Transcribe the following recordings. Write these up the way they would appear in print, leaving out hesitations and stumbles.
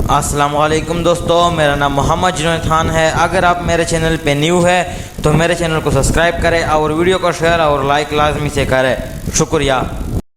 अस्सलामुअलैकुम दोस्तों, मेरा नाम मोहम्मद जुनैद खान है। अगर आप मेरे चैनल पे न्यू है तो मेरे चैनल को सब्सक्राइब करें और वीडियो को शेयर और लाइक लाजमी से करें। शुक्रिया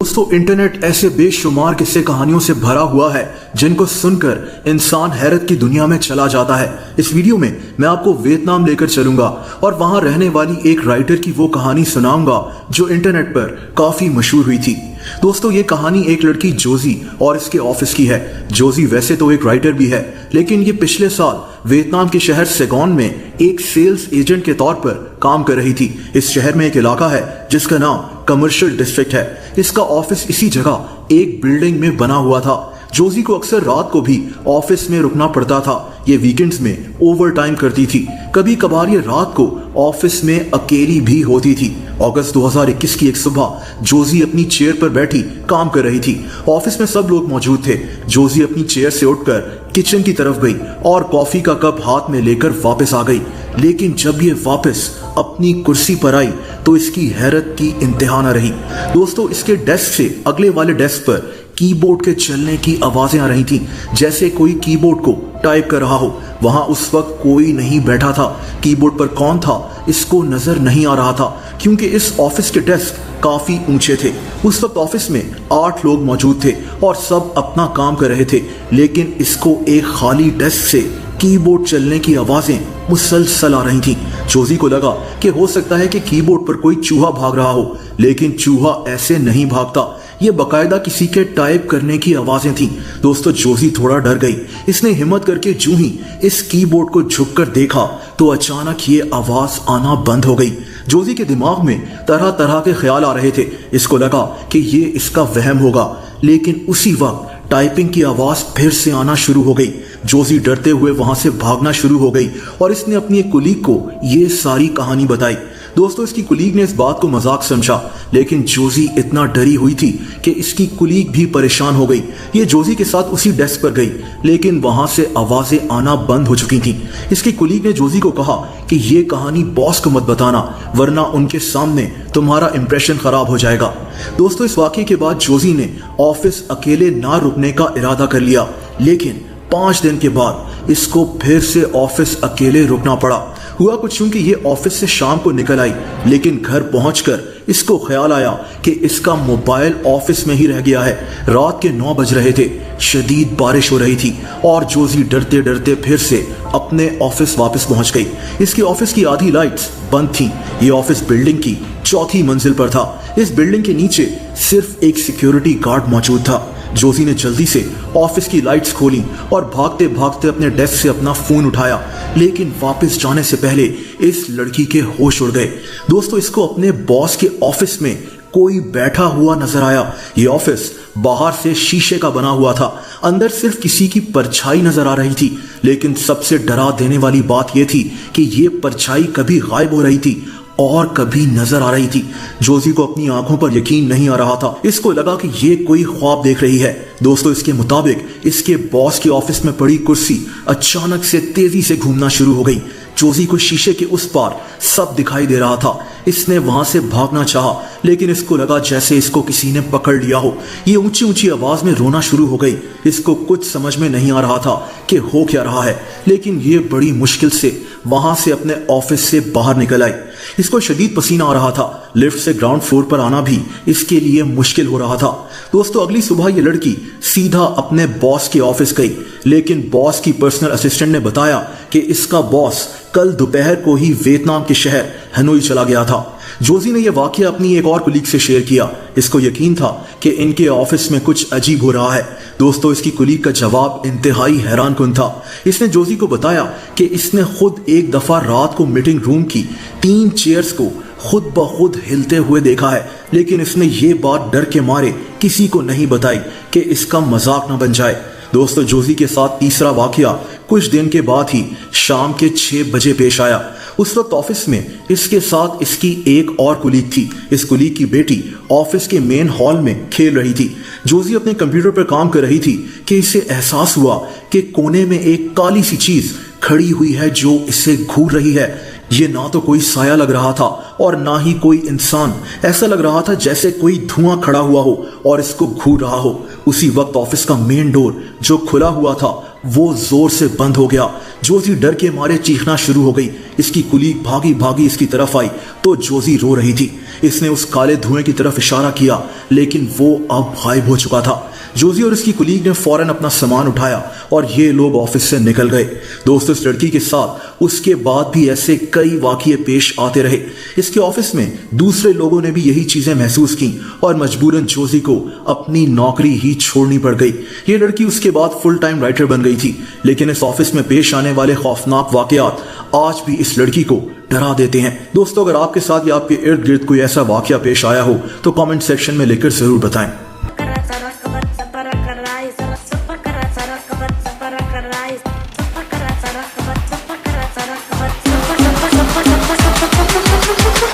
दोस्तों, इंटरनेट ऐसे बेशुमार किस्से कहानियों से भरा हुआ है जिनको सुनकर इंसान हैरत की दुनिया में चला जाता है। इस वीडियो में मैं आपको वियतनाम लेकर चलूंगा और वहां रहने वाली एक राइटर की वो कहानी सुनाऊंगा जो इंटरनेट पर काफी मशहूर हुई थी। दोस्तों, ये कहानी एक लड़की जोजी और इसके ऑफिस की है। जोजी वैसे तो एक राइटर भी है, लेकिन ये पिछले साल वियतनाम के शहर सेगोन में एक सेल्स एजेंट के तौर पर काम कर रही थी। इस शहर में एक इलाका है जिसका नाम कमर्शियल डिस्ट्रिक्ट है। इसका ऑफिस इसी जगह एक बिल्डिंग में बना हुआ था। जोजी को अक्सर रात को भी ऑफिस में रुकना पड़ता था। ये वीकेंड्स में ओवर टाइम करती थी। कभी कभार ये रात को ऑफिस में अकेली भी होती थी। अगस्त 2021 की एक सुबह जोजी अपनी चेयर पर बैठी काम कर रही थी। ऑफिस में सब लोग मौजूद थे। जोजी अपनी चेयर से उठकर किचन की तरफ गई और कॉफी का कप हाथ में लेकर वापस आ गई। लेकिन जब ये वापस अपनी कुर्सी पर आई तो इसकी हैरत की इंतहा न रही। दोस्तों, इसके डेस्क से अगले वाले डेस्क पर कीबोर्ड के चलने की आवाजें आ रही थीं, जैसे कोई कीबोर्ड को टाइप कर रहा हो। वहां उस वक्त कोई नहीं बैठा था। कीबोर्ड पर कौन था इसको नजर नहीं आ रहा था, क्योंकि इस ऑफिस के डेस्क काफी ऊंचे थे। उस वक्त ऑफिस में 8 लोग मौजूद थे और सब अपना काम कर रहे थे, लेकिन इसको एक खाली डेस्क से कीबोर्ड चलने की आवाजें मुसलसल आ रही थी। जोजी को लगा कि हो सकता है कि कीबोर्ड पर कोई चूहा भाग रहा हो, लेकिन चूहा ऐसे नहीं भागता। ये बकायदा किसी के टाइप करने की आवाजें थीं। दोस्तों, जोजी थोड़ा डर गई। इसने हिम्मत करके जूं ही इस कीबोर्ड को झुककर देखा तो अचानक ये आवाज आना बंद हो गई। जोजी के दिमाग में तरह तरह के ख्याल आ रहे थे। इसको लगा कि ये इसका वहम होगा, लेकिन उसी वक्त टाइपिंग की आवाज फिर से आना शुरू हो गई। जोजी डरते हुए वहां से भागना शुरू हो गई और इसने अपनी एक कुलीग को ये सारी कहानी बताई। दोस्तों, इसकी कुलीग ने इस बात को मजाक समझा, लेकिन जोजी इतना डरी हुई थी कि इसकी कुलीग भी परेशान हो गई। ये जोजी के साथ उसी डेस्क पर गई, लेकिन वहां से आवाजें आना बंद हो चुकी थीं। इसकी कुलीग ने जोजी को कहा कि ये कहानी बॉस को मत बताना, वरना उनके सामने तुम्हारा इंप्रेशन खराब हो जाएगा। दोस्तों, इस वाकये के बाद जोजी ने ऑफिस अकेले ना रुकने का इरादा कर लिया, लेकिन 5 दिन के बाद इसको फिर से ऑफिस अकेले रुकना पड़ा। हुआ कुछ यूं कि ये ऑफिस से शाम को निकल आई, लेकिन घर पहुंचकर इसको ख्याल आया कि इसका मोबाइल ऑफिस में ही रह गया है। रात के 9 बज रहे थे, शदीद बारिश हो रही थी और जोजी डरते डरते फिर से अपने ऑफिस वापस पहुंच गई। इसकी ऑफिस की आधी लाइट्स बंद थीं। ये ऑफिस बिल्डिंग की 4थी मंजिल पर था। इस बिल्डिंग के नीचे सिर्फ एक सिक्योरिटी गार्ड मौजूद था। जोजी ने जल्दी से ऑफिस की लाइट्स खोली और भागते भागते अपने डेस्क से अपना फोन उठाया, लेकिन वापस जाने से पहले इस लड़की के होश उड़ गए। दोस्तों, इसको अपने बॉस के ऑफिस में कोई बैठा हुआ नजर आया। ये ऑफिस बाहर से शीशे का बना हुआ था, अंदर सिर्फ किसी की परछाई नजर आ रही थी। लेकिन सबसे डरा देने वाली बात यह थी कि ये परछाई कभी गायब हो रही थी और कभी नजर आ रही थी। जोजी को अपनी आंखों पर यकीन नहीं आ रहा था। इसको लगा कि ये कोई ख्वाब देख रही है। दोस्तों, इसके मुताबिक इसके बॉस के ऑफिस में पड़ी कुर्सी अचानक से तेजी से घूमना शुरू हो गई। जोजी को शीशे के उस पार सब दिखाई दे रहा था। इसने वहां से भागना चाहा, लेकिन इसको लगा जैसे इसको किसी ने पकड़ लिया हो। ये ऊंची ऊंची आवाज में रोना शुरू हो गई। इसको कुछ समझ में नहीं आ रहा था कि हो क्या रहा है, लेकिन ये बड़ी मुश्किल से वहां से अपने ऑफिस से बाहर निकल आई। इसको शदीद पसीना आ रहा था। लिफ्ट से ग्राउंड फ्लोर पर आना भी इसके लिए मुश्किल हो रहा था। दोस्तों, अगली सुबह ये लड़की सीधा अपने बॉस के ऑफिस गई, लेकिन बॉस की पर्सनल असिस्टेंट ने बताया कि इसका बॉस कल दोपहर को ही वियतनाम के शहर हनोई चला गया था। जोजी ने यह वाकया अपनी एक और कुलीग से शेयर किया। इसको यकीन था कि इनके ऑफिस में कुछ अजीब हो रहा है। दोस्तों, इसकी कुलीग का जवाब इंतहाई हैरानकुन था। इसने जोजी को बताया कि इसने खुद एक दफा रात को मीटिंग रूम की 3 चेयर्स को खुद ब खुद हिलते हुए देखा है, लेकिन इसने ये बात डर के मारे किसी को नहीं बताई कि इसका मजाक न बन जाए। दोस्तों, जोजी के साथ तीसरा वाकया कुछ दिन के बाद ही शाम के 6 बजे पेश आया। उस वक्त ऑफिस में इसके साथ इसकी एक और कुलीग थी। इस कुलीग की बेटी ऑफिस के मेन हॉल में खेल रही थी। जोजी अपने कंप्यूटर पर काम कर रही थी कि इसे एहसास हुआ कि कोने में एक काली सी चीज खड़ी हुई है जो इसे घूर रही है। ये ना तो कोई साया लग रहा था और ना ही कोई इंसान। ऐसा लग रहा था जैसे कोई धुआं खड़ा हुआ हो और इसको घूर रहा हो। उसी वक्त ऑफिस का मेन डोर जो खुला हुआ था वो जोर से बंद हो गया। जोजी डर के मारे चीखना शुरू हो गई। इसकी कुलीग भागी भागी इसकी तरफ आई तो जोजी रो रही थी। इसने उस काले धुएं की तरफ इशारा किया, लेकिन वो अब गायब हो चुका था। जोजी और इसकी कुलीग ने फौरन अपना सामान उठाया और ये लोग ऑफिस से निकल गए। दोस्तों, इस लड़की के साथ उसके बाद भी ऐसे कई वाकये पेश आते रहे। इसके ऑफिस में दूसरे लोगों ने भी यही चीजें महसूस की और मजबूरन जोजी को अपनी नौकरी ही छोड़नी पड़ गई। ये लड़की उसके बाद फुल टाइम राइटर बन गई थी, लेकिन इस ऑफिस में पेश आने वाले खौफनाक वाकयात आज भी इस लड़की को डरा देते हैं। दोस्तों, अगर आपके साथ या आपके इर्द गिर्द कोई ऐसा वाकया पेश आया हो तो कमेंट सेक्शन में लिखकर जरूर बताएं।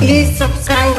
Please subscribe.